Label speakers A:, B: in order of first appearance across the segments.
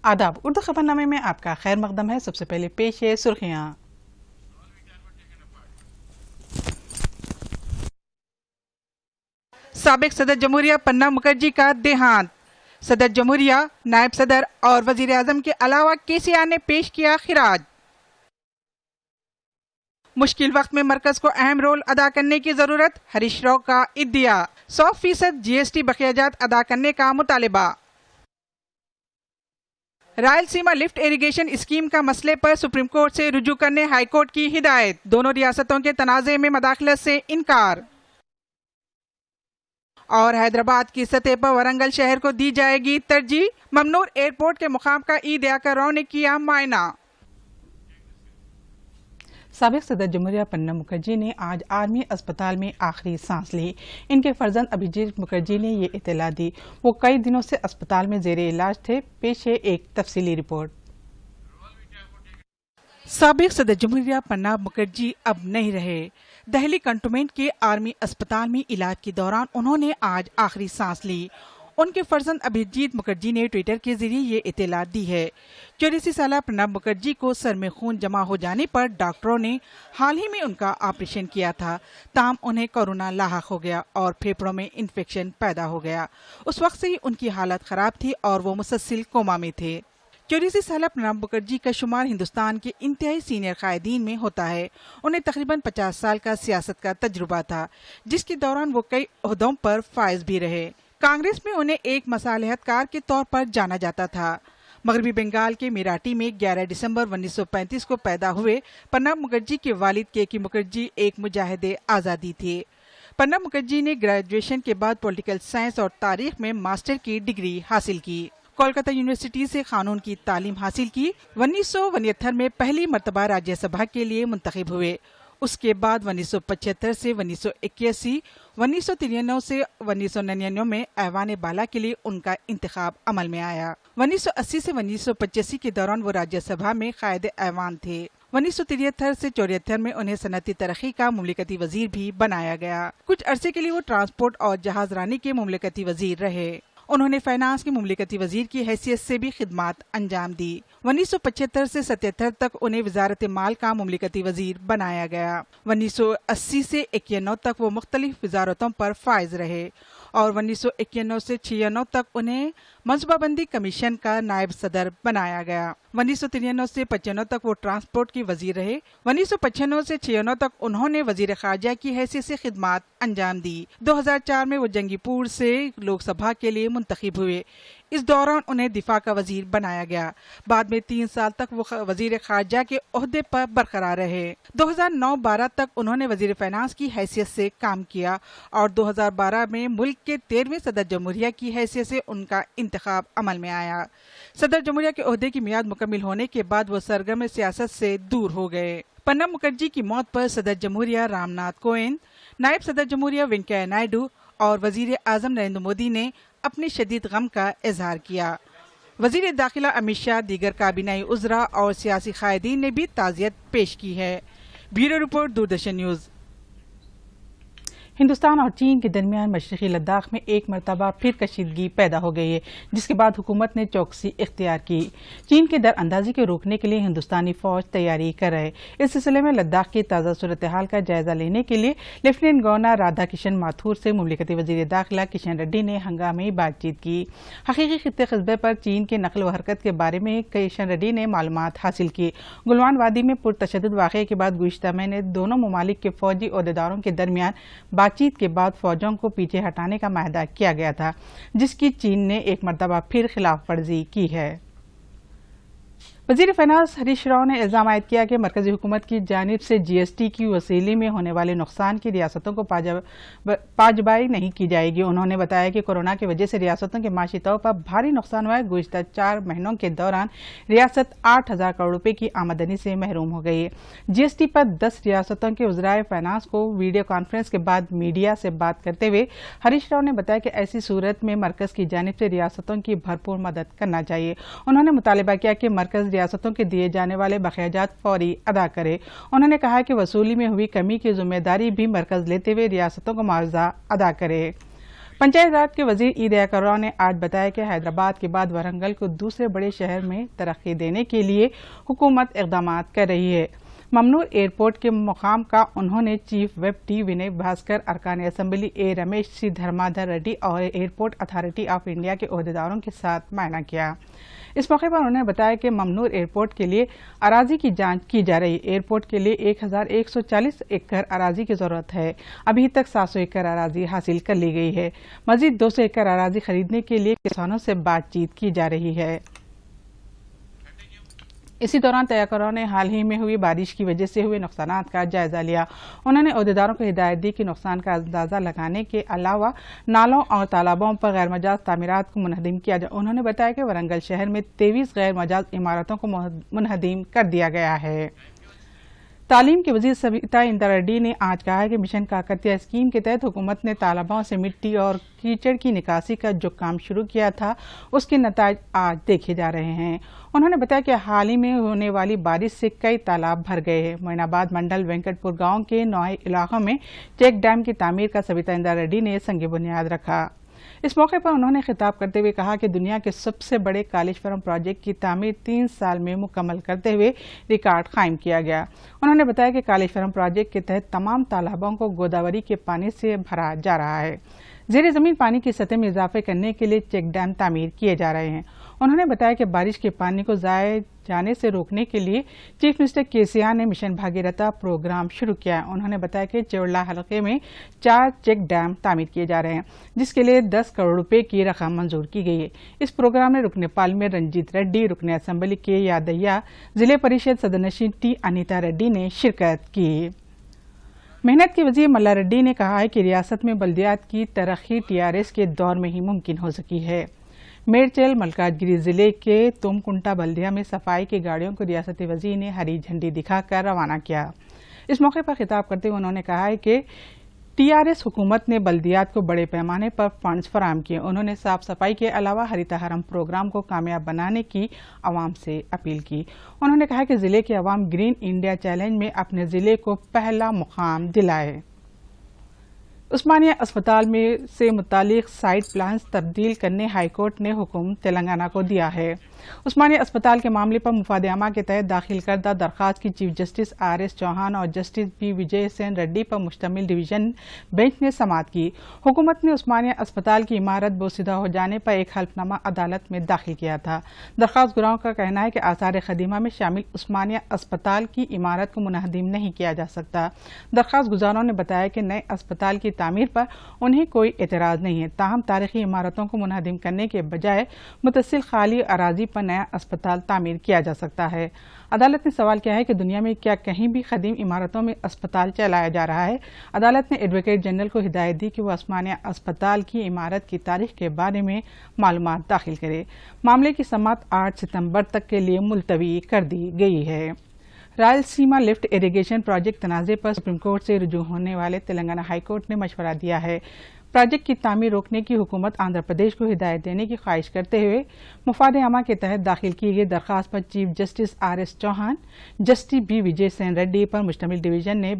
A: आदाब। उर्दू खबरनामे में आपका खैर मकदम है। सबसे पहले पेश है सुर्खियां। साबिक सदर जमहूरिया पन्ना मुखर्जी का देहांत। सदर जमहूरिया, नायब सदर और वजीर आजम के अलावा केसीआर ने पेश किया खिराज। मुश्किल वक्त में मरकज को अहम रोल अदा करने की जरूरत, हरीश राव का इद्दिया। 100% GST बखियाजात अदा करने का मुतालिबा। रायलसीमा लिफ्ट इरिगेशन स्कीम का मसले पर सुप्रीम कोर्ट से रुजू करने हाई कोर्ट की हिदायत। दोनों रियासतों के तनाज़े में मदाखलत से इनकार। और हैदराबाद की सतह पर वरंगल शहर को दी जाएगी तरजीह। ममनूर एयरपोर्ट के मुकाम का ईद याकर राव ने किया मायना। साबिक सदर जमहूरिया पन्ना मुखर्जी ने आज आर्मी अस्पताल में आखिरी सांस ली। इनके फर्जंद अभिजीत मुखर्जी ने ये इत्तला दी। वो कई दिनों से अस्पताल में जेरे इलाज थे। पेश है एक तफसीली रिपोर्ट। साबिक सदर जमहूरिया पन्ना मुखर्जी अब नहीं रहे। दिल्ली कंटोनमेंट के आर्मी अस्पताल में इलाज के दौरान उन्होंने आज आखिरी सांस ली। उनके फर्जंद अभिजीत मुखर्जी ने ट्विटर के जरिए ये इत्तला दी है। 84 साल प्रणब मुखर्जी को सर में खून जमा हो जाने पर डॉक्टरों ने हाल ही में उनका ऑपरेशन किया था। ताहम उन्हें कोरोना लाहक हो गया और फेफड़ों में इन्फेक्शन पैदा हो गया। उस वक्त से ही उनकी हालत खराब थी और वो मुसलसिल कोमा में थे। 84 साल प्रणब मुखर्जी का शुमार हिंदुस्तान के इंतहाई सीनियर कायदीन में होता है। उन्हें तकरीबन 50 साल का सियासत का तजुर्बा था, जिसके दौरान वो कई ओहदों पर फाइज भी रहे। कांग्रेस में उन्हें एक मसालहतकार के तौर पर जाना जाता था। मगरबी बंगाल के मेराटी में 11 दिसंबर 1935 को पैदा हुए प्रणब मुखर्जी के वालिद केके मुखर्जी एक मुजाहिदे आज़ादी थे। प्रणब मुखर्जी ने ग्रेजुएशन के बाद पॉलिटिकल साइंस और तारीख में मास्टर की डिग्री हासिल की। कोलकाता यूनिवर्सिटी से कानून की तालीम हासिल की। 1972 में पहली मर्तबा राज्यसभा के लिए मुंतखब हुए। उसके बाद 1975 से 1981, 1993 से 1999 में ऐवान बाला के लिए उनका इंतखाब अमल में आया। 1980 से 1985 के दौरान वो राज्यसभा में कायदे ऐवान थे। 1973 से 74 में उन्हें सनती तरक्की का मुमलिकती वजीर भी बनाया गया। कुछ अरसे के लिए वो ट्रांसपोर्ट और जहाज रानी के मुमलिकती वजीर रहे। उन्होंने फाइनेंस के मुमलिकती वजीर की हैसियत से भी खिदमात अंजाम दी। 1975 से 77 तक उन्हें वजारत माल का मुमलिकती वजीर बनाया गया। 1980 से 91 तक वो मुख्तलिफ वजारतों पर फाइज रहे और 1991 से 96 तक उन्हें मनसूबाबंदी कमीशन का नायब सदर बनाया गया। 1993 से 95 तक वो ट्रांसपोर्ट की वजीर रहे। 1995 से 96 तक उन्होंने वजीर खारजा की हैसियत से खिदमात अंजाम दी। 2004 में वो जंगीपुर से लोकसभा के लिए मुंतखब हुए। इस दौरान उन्हें दिफा का वजीर बनाया गया। बाद में 3 साल तक वो वजीर खारजा के ओहदे पर बरकरार रहे। 2009-12 तक उन्होंने वजीर फाइनेंस की हैसियत से काम किया और 2012 में मुल्क के 13वें सदर जमहूरिया की हैसियत से उनका इंतखाब अमल में आया। सदर जमहूरिया के ओहदे की मियाद मुकम्मिल होने के बाद वो सरगर्म सियासत से दूर हो गए। प्रणब मुखर्जी की मौत पर सदर जमहूरिया रामनाथ कोविंद, नायब सदर जमहूरिया वेंकैया नायडू और वजीर आजम नरेंद्र मोदी ने अपने शदीद गम का इजहार किया। वजीर दाखिला अमित शाह, दीगर काबीनाई उज़रा और सियासी कायदीन ने भी ताज़ियत पेश की है। Bureau report, Doordarshan news. Hindustan और चीन के दरमियान मशरक़ी लद्दाख में एक मरतबा फिर कशीदगी पैदा हो गई है, जिसके बाद हुकूमत ने चौकसी इख्तियार की। चीन के दरअंदाजी को रोकने के लिए हिंदुस्तानी फौज तैयारी कर रहे। इस सिलसिले में लद्दाख की ताज़ा सूरत हाल का जायजा लेने के लिए लेफ्टिनेंट गवर्नर राधा किशन माथुर से मुमलिकती वज़ीर दाखिला किशन रेड्डी ने हंगामी बातचीत की। हकीकी खित्ते क़स्बे पर चीन के नकल व हरकत के बारे में किशन रेड्डी ने मालूमात हासिल की। गुलवान वादी में पुरतशद्दुद वाक़े के बाद गुज़िश्ता महीने दोनों ममालिक के फौजी ओहदेदारों के दरमियान बातचीत के बाद फौजों को पीछे हटाने का माहदा किया गया था, जिसकी चीन ने एक मरतबा फिर खिलाफ वर्जी की है। वज़ीर फाइनेंस हरीश राव ने इल्ज़ाम आयद किया कि मरकज़ी हुकूमत की जानिब से GST की वसूली में होने वाले नुकसान की रियासतों को पाजबाई नहीं की जाएगी। उन्होंने बताया कि कोरोना की वजह से रियासतों के माशी तौर पर भारी नुकसान हुआ है। गुज़िश्ता 4 महीनों के दौरान रियासत 8,000 करोड़ रुपए की आमदनी से महरूम हो गई है। GST पर 10 रियासतों के वज़राए फाइनेंस को वीडियो कॉन्फ्रेंस के बाद मीडिया से बात करते हुए हरीश राव ने बताया कि ऐसी सूरत में मरकज़ की जानिब से रियासतों की भरपूर मदद करना चाहिए। उन्होंने मुतालिबा किया कि मरकज़ रियासतों के दिए जाने वाले बखियाजात फौरी अदा करे। उन्होंने कहा कि वसूली में हुई कमी की जिम्मेदारी भी मरकज लेते हुए रियासतों को मुआवजा अदा करे। पंचायत राज के वजीर ई दयाकर राव ने आज बताया कि हैदराबाद के बाद वरंगल को दूसरे बड़े शहर में तरक्की देने के लिए हुकूमत इकदाम कर रही है। ममनूर एयरपोर्ट के मुकाम का उन्होंने चीफ विप टी विनय भास्कर, अरकान असम्बली ए रमेश सी धर्माधर रेड्डी और एयरपोर्ट अथॉरिटी ऑफ इंडिया के ओहदेदारों के साथ मुआयना किया। इस मौके पर उन्होंने बताया कि ममनूर एयरपोर्ट के लिए अराजी की जांच की जा रही। एयरपोर्ट के लिए 1140 एकड़ अराजी की जरूरत है। अभी तक 700 एकड़ अराजी हासिल कर ली गई है। मजीद 200 एकड़ अराजी खरीदने के लिए किसानों से बातचीत की जा रही है। इसी दौरान तयाकरों ने हाल ही में हुई बारिश की वजह से हुए नुकसानात का जायजा लिया। उन्होंने अहदेदारों को हिदायत दी कि नुकसान का अंदाजा लगाने के अलावा नालों और तालाबों पर गैर मजाज तामीरात को मुनहदिम किया जाए। उन्होंने बताया कि वरंगल शहर में 23 गैर मजाज इमारतों को मुनहदिम कर दिया गया है। तालीम के वजीर सविता इंदिरा रेड्डी ने आज कहा है कि मिशन काकतिया स्कीम के तहत हुकूमत ने तालाबों से मिट्टी और कीचड़ की निकासी का जो काम शुरू किया था उसके नताज आज देखे जा रहे हैं। उन्होंने बताया कि हाल ही में होने वाली बारिश से कई तालाब भर गए हैं। मोइनाबाद मंडल वेंकटपुर गांव के 9 इलाकों में चेक डैम की तामीर का सविता इंदिरा रेड्डी ने संग बुनियाद रखा। इस मौके पर उन्होंने खिताब करते हुए कहा कि दुनिया के सबसे बड़े कालेश्वरम प्रोजेक्ट की तामीर 3 साल में मुकम्मल करते हुए रिकॉर्ड कायम किया गया। उन्होंने बताया कि कालेश्वरम प्रोजेक्ट के तहत तमाम तालाबों को गोदावरी के पानी से भरा जा रहा है। ज़ेर ज़मीन पानी की सतह में इजाफे करने के लिए चेक डैम तामीर किए जा रहे हैं। उन्होंने बताया कि बारिश के पानी को ज़ाया जाने से रोकने के लिए चीफ मिनिस्टर केसीआर ने मिशन भागीरथा प्रोग्राम शुरू किया है। उन्होंने बताया कि चेवड़ा हलके में 4 चेक डैम तामीर किए जा रहे हैं, जिसके लिए 10 करोड़ रुपए की रकम मंजूर की गई है। इस प्रोग्राम में रुकने पार्लियामेंट रंजीत रेड्डी, रुकने असम्बली के यादయ్య, जिले परिषद सदनशीन टी अनीता रेड्डी ने शिरकत की। मेहनत के वजीर मल्ला रेड्डी ने कहा है कि रियासत में बल्दियात की तरक्की टीआरएस के दौर में ही मुमकिन हो सकी है। मेरचल मलकाजगिरी जिले के तुमकुंटा बल्दिया में सफाई की गाड़ियों को रियासती वजीर ने हरी झंडी दिखाकर रवाना किया। इस मौके पर खिताब करते हुए उन्होंने कहा है कि टीआरएस हुकूमत ने बल्दियात को बड़े पैमाने पर फंड्स फराहम किए। उन्होंने साफ सफाई के अलावा हरित हरम प्रोग्राम को कामयाब बनाने की आवाम से अपील की। उन्होंने कहा कि जिले के अवाम ग्रीन इंडिया चैलेंज में अपने जिले को पहला मुकाम दिलाए। उस्मानिया अस्पताल में से मुतालिक साइट प्लान्स तब्दील करने हाईकोर्ट ने हुक्म तेलंगाना को दिया है। उस्मानिया अस्पताल के मामले पर मुफाद आमा के तहत दाखिल करदा दरख्वास्त की चीफ जस्टिस आर.एस. चौहान और जस्टिस बी. विजय सेन रेड्डी पर मुश्तमिल डिवीजन बेंच ने समाअत की। हुकूमत ने उस्मानिया अस्पताल की इमारत बोसीदा हो जाने पर एक हल्फनामा अदालत में दाखिल किया था। दरख्वास्त गुराओं का कहना है कि आसार खदीमा में शामिल उस्मानिया अस्पताल की इमारत को मुनहदिम नहीं किया जा सकता। दरख्वास्त गुजारों ने बताया कि नए अस्पताल की तामीर पर उन्हें कोई एतराज़ नहीं है, ताहम तारीखी इमारतों को मुनहदिम करने के बजाय मुतसिल खाली अराजी पर नया अस्पताल तामीर किया जा सकता है। अदालत ने सवाल किया है कि दुनिया में क्या कहीं भी कदीम इमारतों में अस्पताल चलाया जा रहा है। अदालत ने एडवोकेट जनरल को हिदायत दी कि वो उस्मानिया अस्पताल की इमारत की तारीख के बारे में मालूमात दाखिल करे। मामले की समाअत 8 सितंबर तक के लिए मुलतवी कर दी गई है। रायलसीमा लिफ्ट इरिगेशन प्रोजेक्ट तनाज़े पर सुप्रीम कोर्ट से रुजू होने वाले तेलंगाना हाई कोर्ट ने मशवरा दिया है। प्रोजेक्ट की तामीर रोकने की हुकूमत आंध्र प्रदेश को हिदायत देने की ख्वाहिश करते हुए मुफाद आमा के तहत दाखिल की गई दरख्वास्त पर chief justice R S. Chauhan, justice B. Vijay Sen Reddy पर मुश्तमिल डिवीजन ने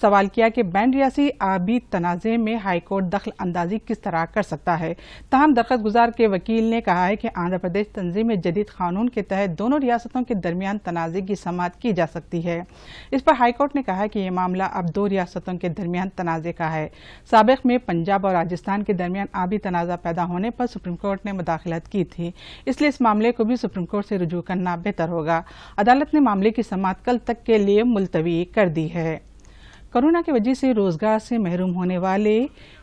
A: सवाल किया कि बैन रियासी आबी तनाज़े में हाई कोर्ट दखल अंदाजी किस तरह कर सकता है। ताहम दरख्वास्त गुजार के वकील ने कहा है कि आंध्र प्रदेश तंजीम में जदीद कानून के तहत दोनों रियासतों के दरमियान तनाज़े की समाअत की जा सकती है। इस पर हाई कोर्ट ने कहा है कि यह मामला अब 2 रियासतों के दरमियान तनाज़े का है। साबिक़ में पंजाब और राजस्थान के दरमियान आबी तनाज़ा पैदा होने पर सुप्रीम कोर्ट ने मुदाखलत की थी, इसलिए इस मामले को भी सुप्रीम कोर्ट से रुजू करना बेहतर होगा। अदालत ने मामले की समाअत कल तक के लिए मुलतवी कर दी है। कोरोना की वजह से रोजगार से महरूम होने वाले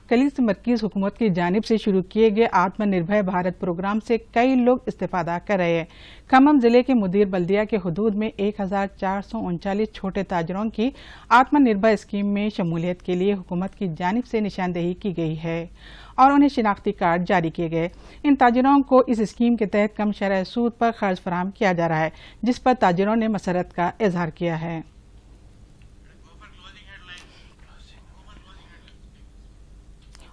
A: कलीस मरकज़ हुकूमत की जानिब से शुरू किए गए आत्मनिर्भर भारत प्रोग्राम से कई लोग इस्तेफादा कर रहे हैं। खम्मम जिले के मुदीर बल्दिया के हुदूद में 1439 छोटे ताजरों की आत्मनिर्भर स्कीम में शमूलियत के लिए हुकूमत की जानिब से निशानदेही की गई है और उन्हें शिनाख्ती कार्ड जारी किए गए। इन ताजरों को इस स्कीम के तहत कम शरह सूद पर कर्ज फराहम किया जा रहा है, जिस पर ताजरों ने मसरत का इजहार किया है।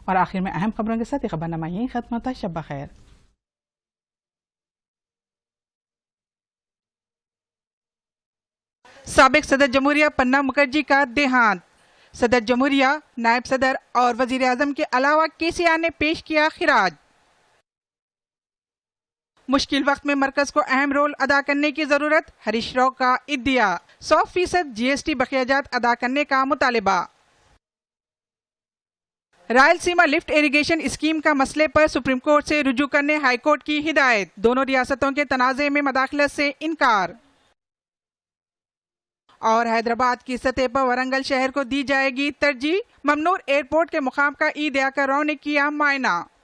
A: और आखिर में अहम खबरों के साथ ये खबरनामा यहीं खत्म होता है। शब खैर। साबिक सदर जमहूरिया पन्ना मुखर्जी का देहांत। صدر جمہوریہ، نائب صدر اور وزیر اعظم کے علاوہ KCR نے پیش کیا خراج۔ مشکل وقت میں مرکز کو اہم رول ادا کرنے کی ضرورت، ہریش راؤ کا ادعا۔ 100% GST بقیہ جات ادا کرنے کا مطالبہ۔ رائل سیما لفٹ اریگیشن اسکیم کا مسئلے پر سپریم کورٹ سے رجوع کرنے ہائی کورٹ کی ہدایت، دونوں ریاستوں کے تنازع میں مداخلت سے انکار۔ اور حیدرآباد کی سطح پر ورنگل شہر کو دی جائے گی ترجیح، ممنور ایئرپورٹ کے مقام کا EIDA کر راؤ نے کیا معائنہ۔